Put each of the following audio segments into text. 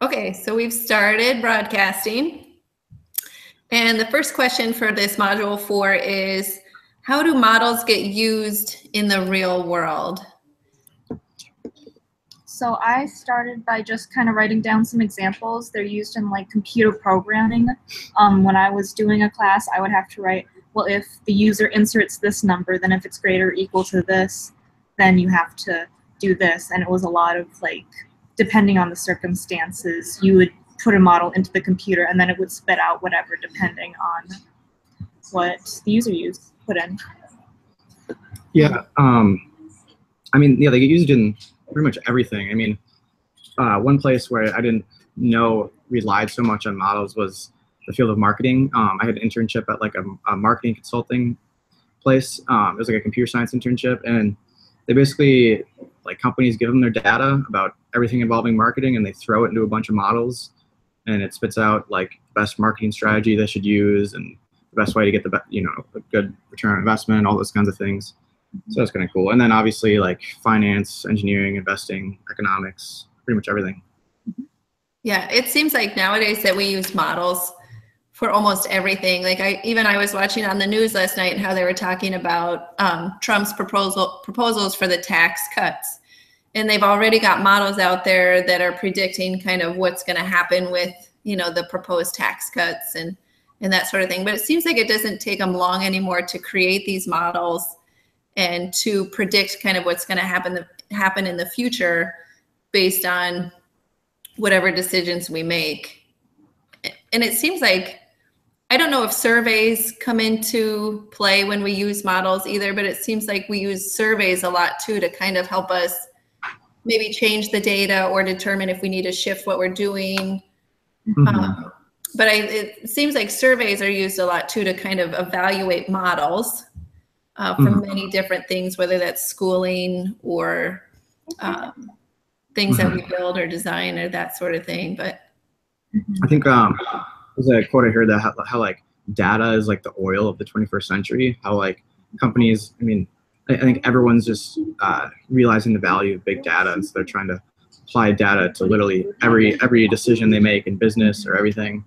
Okay, so we've started broadcasting. And the first question for this module 4 is, how do models get used in the real world? So I started by just kind of writing down some examples. They're used in like computer programming. When I was doing a class, I would have to write, well, if the user inserts this number, then if it's greater or equal to this, then you have to do this. And it was a lot of like, depending on the circumstances, you would put a model into the computer and then it would spit out whatever depending on what the user put in. Yeah, I mean, yeah, they get used in pretty much everything. I mean, one place where I didn't know relied so much on models was the field of marketing. I had an internship at like a marketing consulting place. It was like a computer science internship, and they basically, like, companies give them their data about everything involving marketing, and they throw it into a bunch of models, and it spits out like the best marketing strategy they should use and the best way to get the a good return on investment, all those kinds of things. So that's kind of cool. And then obviously like finance, engineering, investing, economics, pretty much everything. Yeah, it seems like nowadays that we use models for almost everything. Like I was watching on the news last night and how they were talking about Trump's proposals for the tax cuts. And they've already got models out there that are predicting kind of what's going to happen with, the proposed tax cuts and that sort of thing. But it seems like it doesn't take them long anymore to create these models and to predict kind of what's going to happen in the future based on whatever decisions we make. And it seems like, I don't know if surveys come into play when we use models either, but it seems like we use surveys a lot too to kind of help us maybe change the data or determine if we need to shift what we're doing. Mm-hmm. But it seems like surveys are used a lot too to kind of evaluate models from many different things, whether that's schooling or things that we build or design or that sort of thing. But I think there's a quote I heard that how like data is like the oil of the 21st century. How like companies, I mean, I think everyone's just realizing the value of big data, and so they're trying to apply data to literally every decision they make in business or everything.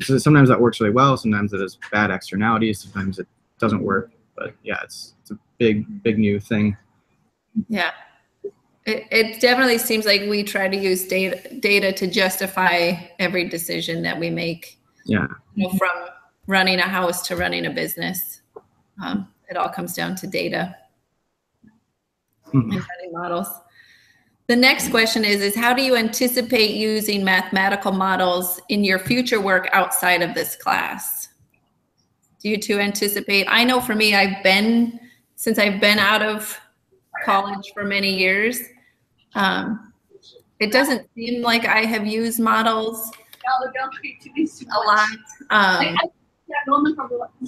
So sometimes that works really well. Sometimes it has bad externalities. Sometimes it doesn't work. But yeah, it's a big new thing. Yeah, it definitely seems like we try to use data to justify every decision that we make. Yeah. From running a house to running a business, it all comes down to data and running models. The next question is how do you anticipate using mathematical models in your future work outside of this class? Do you two anticipate? I know for me, since I've been out of college for many years, it doesn't seem like I have used models a lot. And I don't know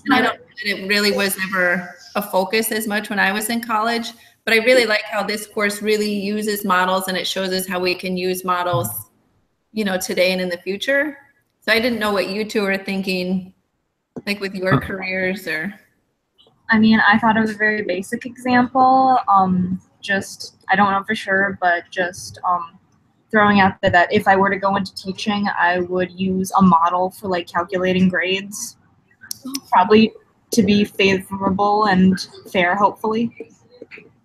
that it really was never a focus as much when I was in college, but I really like how this course really uses models and it shows us how we can use models, today and in the future. So I didn't know what you two are thinking, like with your careers or. I mean, I thought of a very basic example. I don't know for sure, but just throwing out that if I were to go into teaching, I would use a model for like calculating grades, probably to be favorable and fair, hopefully.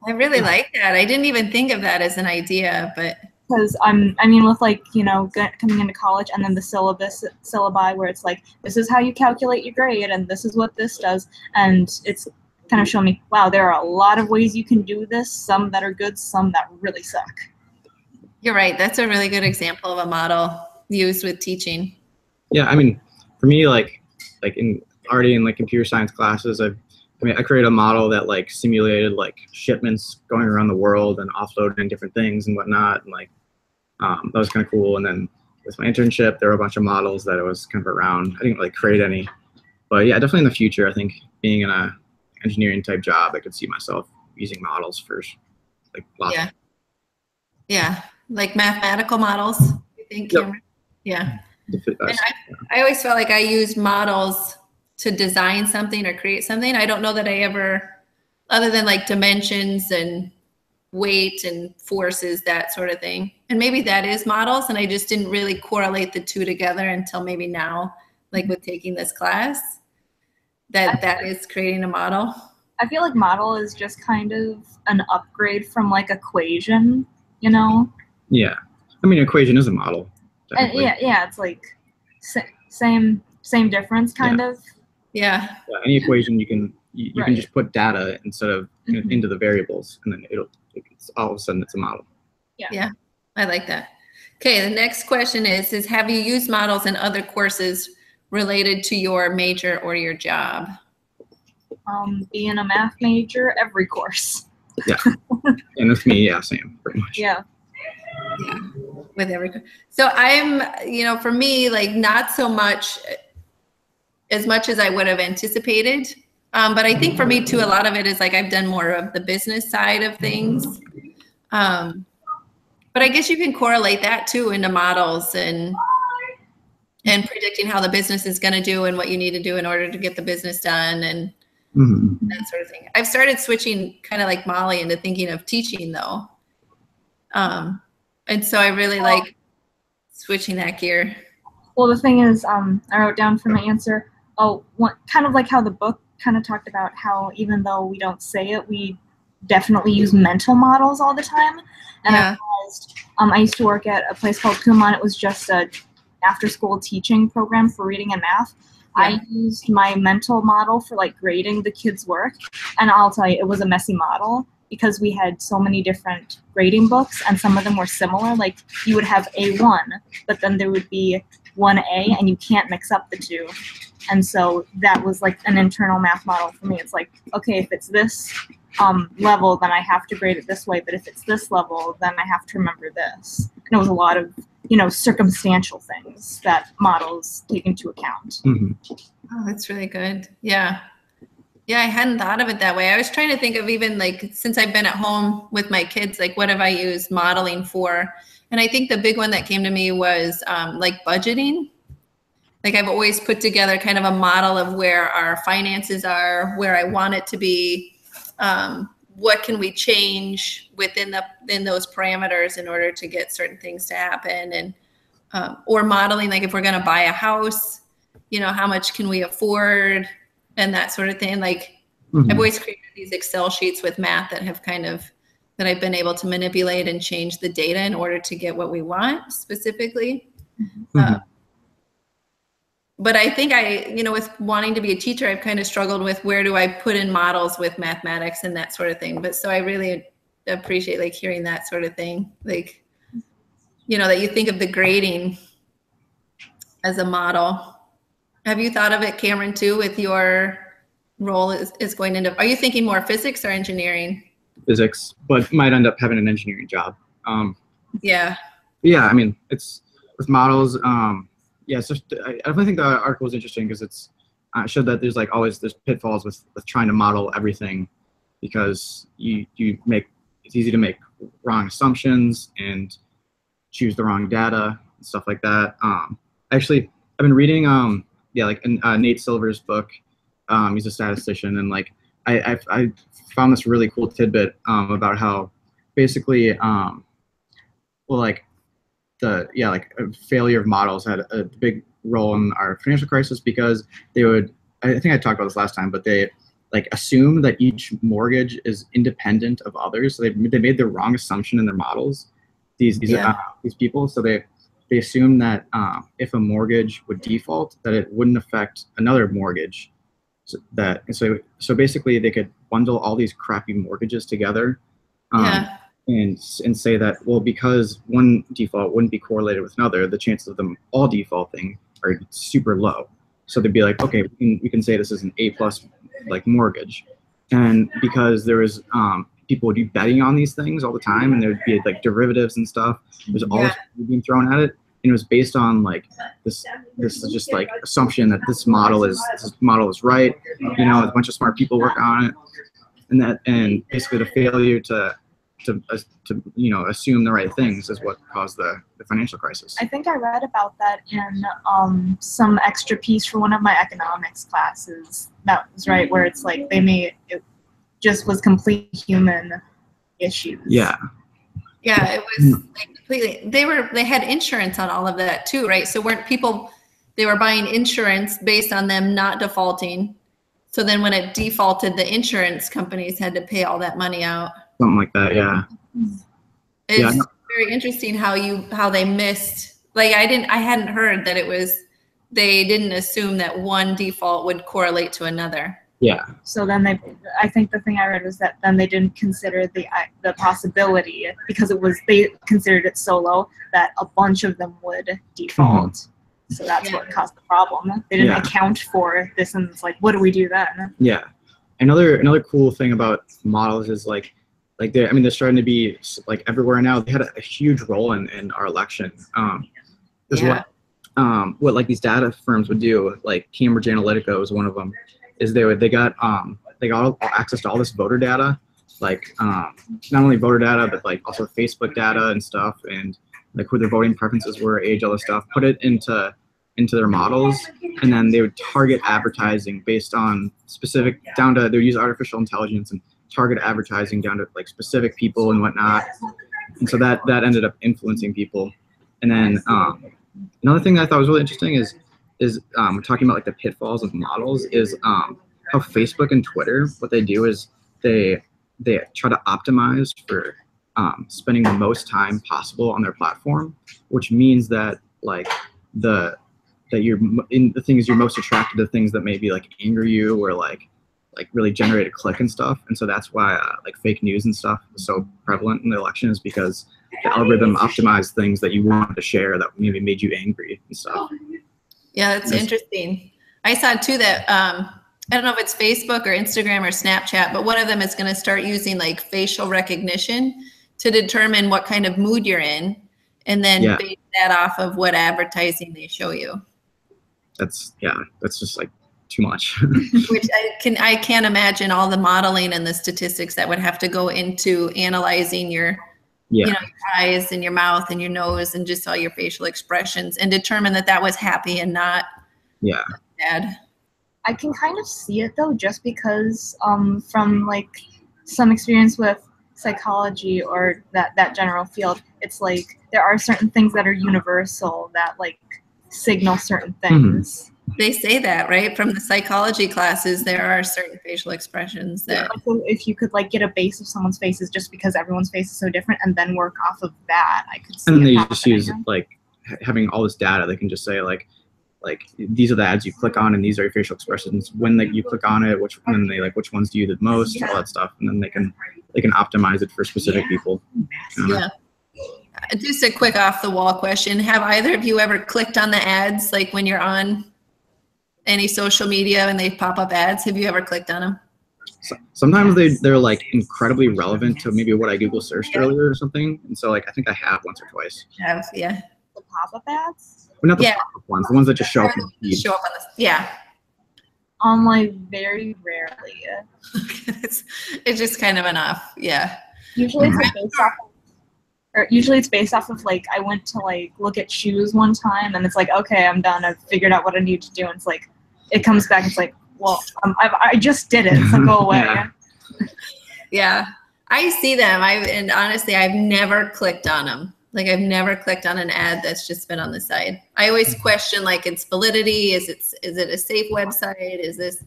I really like that. I didn't even think of that as an idea, but. Because I mean, with like, coming into college and then the syllabi where it's like, this is how you calculate your grade and this is what this does. And it's kind of showing me, wow, there are a lot of ways you can do this, some that are good, some that really suck. You're right. That's a really good example of a model used with teaching. Yeah, I mean, for me, like already in like computer science classes, I created a model that like simulated like shipments going around the world and offloading different things and whatnot, and like that was kind of cool. And then with my internship, there were a bunch of models that I was kind of around. I didn't really create any, but yeah, definitely in the future, I think being in a engineering type job, I could see myself using models for like lots. Yeah, like mathematical models. You think? Yep. Yeah. And I always felt like I used models to design something or create something. I don't know that I ever, other than like dimensions and weight and forces, that sort of thing. And maybe that is models, and I just didn't really correlate the two together until maybe now, like with taking this class, that is creating a model. I feel like model is just kind of an upgrade from like equation, you know? Yeah. I mean, equation is a model. Yeah, it's like same difference, kind of. Yeah. Any equation you can just put data instead of into the variables, and then it's all of a sudden it's a model. Yeah, I like that. Okay, the next question is have you used models in other courses related to your major or your job? Being a math major, every course. Yeah. And with me, yeah, same, pretty much. Yeah. Yeah, with every. So I'm, for me, like not so much as I would have anticipated. But I think for me too, a lot of it is like I've done more of the business side of things. But I guess you can correlate that too into models and predicting how the business is going to do and what you need to do in order to get the business done and that sort of thing. I've started switching kind of like Molly into thinking of teaching though. And so I really like switching that gear. Well, the thing is, I wrote down for my answer, kind of like how the book kind of talked about how even though we don't say it, we definitely use mental models all the time. And I realized, I used to work at a place called Kumon. It was just a after-school teaching program for reading and math. Yeah. I used my mental model for like grading the kids' work, and I'll tell you, it was a messy model because we had so many different grading books, and some of them were similar. Like you would have A1, but then there would be 1A, and you can't mix up the two. And so that was like an internal math model for me. It's like, okay, if it's this level, then I have to grade it this way. But if it's this level, then I have to remember this. And it was a lot of, circumstantial things that models take into account. Oh, that's really good. Yeah. Yeah, I hadn't thought of it that way. I was trying to think of even like, since I've been at home with my kids, like what have I used modeling for? And I think the big one that came to me was like budgeting. Like I've always put together kind of a model of where our finances are, where I want it to be, what can we change within those parameters in order to get certain things to happen, and or modeling like if we're going to buy a house, how much can we afford and that sort of thing. Like I've always created these Excel sheets with math that have that I've been able to manipulate and change the data in order to get what we want specifically. But I think with wanting to be a teacher, I've kind of struggled with where do I put in models with mathematics and that sort of thing. But so I really appreciate like hearing that sort of thing. Like, that you think of the grading as a model. Have you thought of it, Cameron, too, with your role is going into, are you thinking more physics or engineering? Physics, but might end up having an engineering job. Yeah. Yeah, I mean, it's with models. Yeah, so I definitely think the article was interesting because it's showed that there's there's pitfalls with trying to model everything, because it's easy to make wrong assumptions and choose the wrong data and stuff like that. Actually, I've been reading in Nate Silver's book. He's a statistician, and I found this really cool tidbit about how basically a failure of models had a big role in our financial crisis, because they would, I think I talked about this last time, but they assume that each mortgage is independent of others. So they made the wrong assumption in their models, these people. So they assume that if a mortgage would default, that it wouldn't affect another mortgage. So basically they could bundle all these crappy mortgages together. And say that, well, because one default wouldn't be correlated with another, the chances of them all defaulting are super low. So they'd be like, okay, we can say this is an A+ mortgage. And because there was people would be betting on these things all the time, and there would be derivatives and stuff. There's all this being thrown at it, and it was based on this just assumption that this model is right. A bunch of smart people work on it, and basically the failure to assume the right things is what caused the financial crisis. I think I read about that in some extra piece for one of my economics classes. That was right, where it's like it just was complete human issues. Yeah. Yeah, it was like completely. They had insurance on all of that too, right? So weren't people? They were buying insurance based on them not defaulting. So then when it defaulted, the insurance companies had to pay all that money out. Something like that. Yeah. It's Yeah. very interesting how they missed. Like I hadn't heard that it was. They didn't assume that one default would correlate to another. Yeah. So then I think the thing I read was that then they didn't consider the possibility, because they considered it so low that a bunch of them would default. So that's what caused the problem. They didn't account for this, and it's like, what do we do then? Yeah. Another cool thing about models is like they're starting to be like everywhere now. They had a huge role in our election. What like these data firms would do, like Cambridge Analytica was one of them, is they got access to all this voter data, like not only voter data but like also Facebook data and stuff, and like who their voting preferences were, age, all this stuff, put it into their models, and then they would target advertising based on specific they would use artificial intelligence and target advertising down to like specific people and whatnot, and so that ended up influencing people. And then another thing that I thought was really interesting is we're talking about like the pitfalls of models, is how Facebook and Twitter, what they do is they try to optimize for spending the most time possible on their platform, which means that like the things you're most attracted to, things that maybe like anger you or like really generate a click and stuff. And so that's why like fake news and stuff is so prevalent in the election, is because the algorithm optimized things that you wanted to share that maybe made you angry and stuff. Yeah, that's interesting. I saw too that I don't know if it's Facebook or Instagram or Snapchat, but one of them is going to start using like facial recognition to determine what kind of mood you're in, and then base that off of what advertising they show you. That's just like too much. Which I can't imagine all the modeling and the statistics that would have to go into analyzing your your eyes and your mouth and your nose and just all your facial expressions, and determine that was happy and not bad. I can kind of see it though, just because from like some experience with psychology or that general field, it's like there are certain things that are universal that like signal certain things. They say that, right? From the psychology classes, there are certain facial expressions that if you could like get a base of someone's faces, just because everyone's face is so different, and then work off of that, I could see. And then they just use like having all this data. They can just say like these are the ads you click on, and these are your facial expressions when you click on it, which ones do you the most, all that stuff, and then they can optimize it for specific people. Yeah. Just a quick off the wall question: have either of you ever clicked on the ads, like when you're on any social media and they pop up ads? Have you ever clicked on them? Sometimes they're like incredibly relevant to maybe what I Google searched earlier or something, and so like I think I have once or twice. The pop-up ads? Well, not the pop-up ones, the ones that just show up in the feed. Show up on the like very rarely. It's just kind of enough. Yeah. Usually it's based off of like I went to like look at shoes one time, and it's like, okay, I'm done. I've figured out what I need to do. And it's like it comes back. It's like, well, I just did it. So go away. Yeah, I see them. And honestly, I've never clicked on them. Like I've never clicked on an ad that's just been on the side. I always question like its validity. Is it a safe website? Is this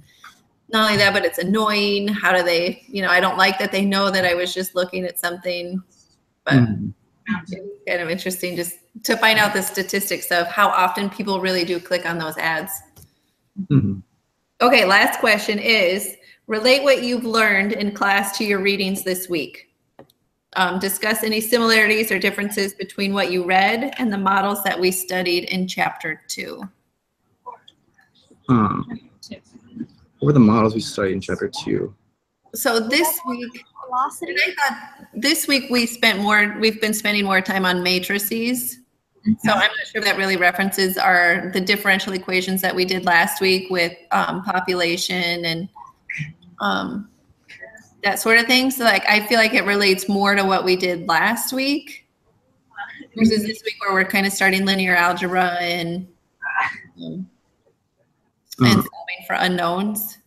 not only that, but it's annoying. How do they? I don't like that they know that I was just looking at something. But it's kind of interesting just to find out the statistics of how often people really do click on those ads. Okay, last question is, relate what you've learned in class to your readings this week. Discuss any similarities or differences between what you read and the models that we studied in chapter 2. What were the models we studied in chapter 2? So this week, this week we've been spending more time on matrices. So I'm not sure if that really references the differential equations that we did last week with population and that sort of thing. So like I feel like it relates more to what we did last week versus this week, where we're kind of starting linear algebra and solving for unknowns.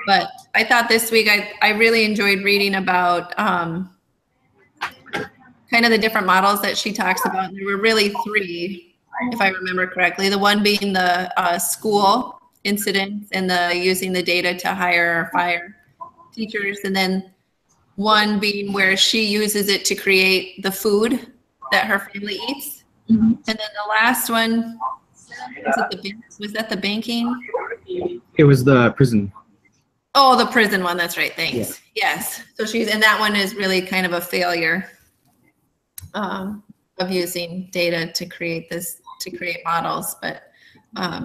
But I thought this week I really enjoyed reading about kind of the different models that she talks about. There were really three, if I remember correctly. The one being the school incidents and the using the data to hire or fire teachers, and then one being where she uses it to create the food that her family eats. And then the last one, was that the banking? It was the prison. Oh, the prison one. That's right. Thanks. Yeah. Yes. So and that one is really kind of a failure of using data to create models. But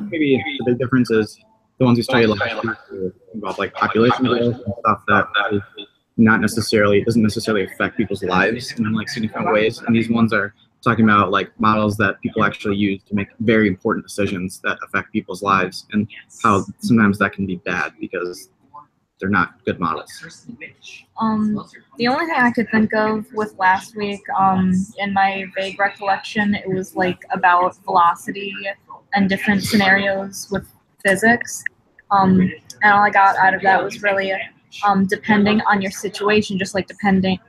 maybe the big difference is the ones we studied last year involve like population growth and stuff that doesn't necessarily affect people's lives in like significant ways. And these ones are talking about like models that people actually use to make very important decisions that affect people's lives, and how sometimes that can be bad because they're not good models. The only thing I could think of with last week, in my vague recollection, it was like about velocity and different scenarios with physics. And all I got out of that was really depending on your situation, just like depending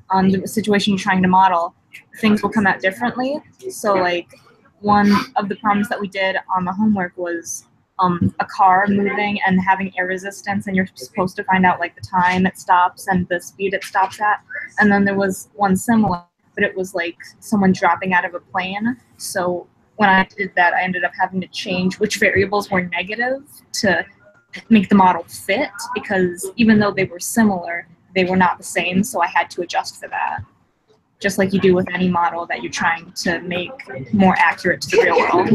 on the situation you're trying to model, things will come out differently. So like one of the problems that we did on the homework was a car moving and having air resistance, and you're supposed to find out like the time it stops and the speed it stops at. And then there was one similar, but it was like someone dropping out of a plane. So when I did that, I ended up having to change which variables were negative to make the model fit, because even though they were similar, they were not the same. So I had to adjust for that, just like you do with any model that you're trying to make more accurate to the real world.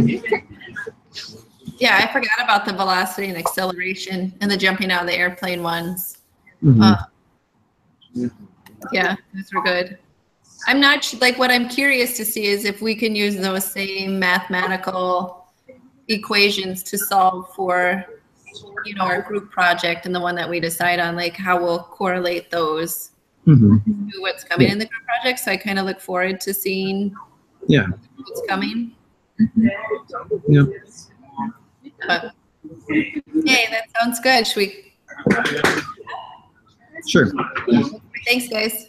Yeah, I forgot about the velocity and acceleration and the jumping out of the airplane ones. Yeah, those were good. I'm not like, what I'm curious to see is if we can use those same mathematical equations to solve for, our group project and the one that we decide on, like how we'll correlate those to what's coming in the group project. So I kind of look forward to seeing what's coming. Yeah. But, hey, that sounds good. Should we? Sure. Thanks, guys.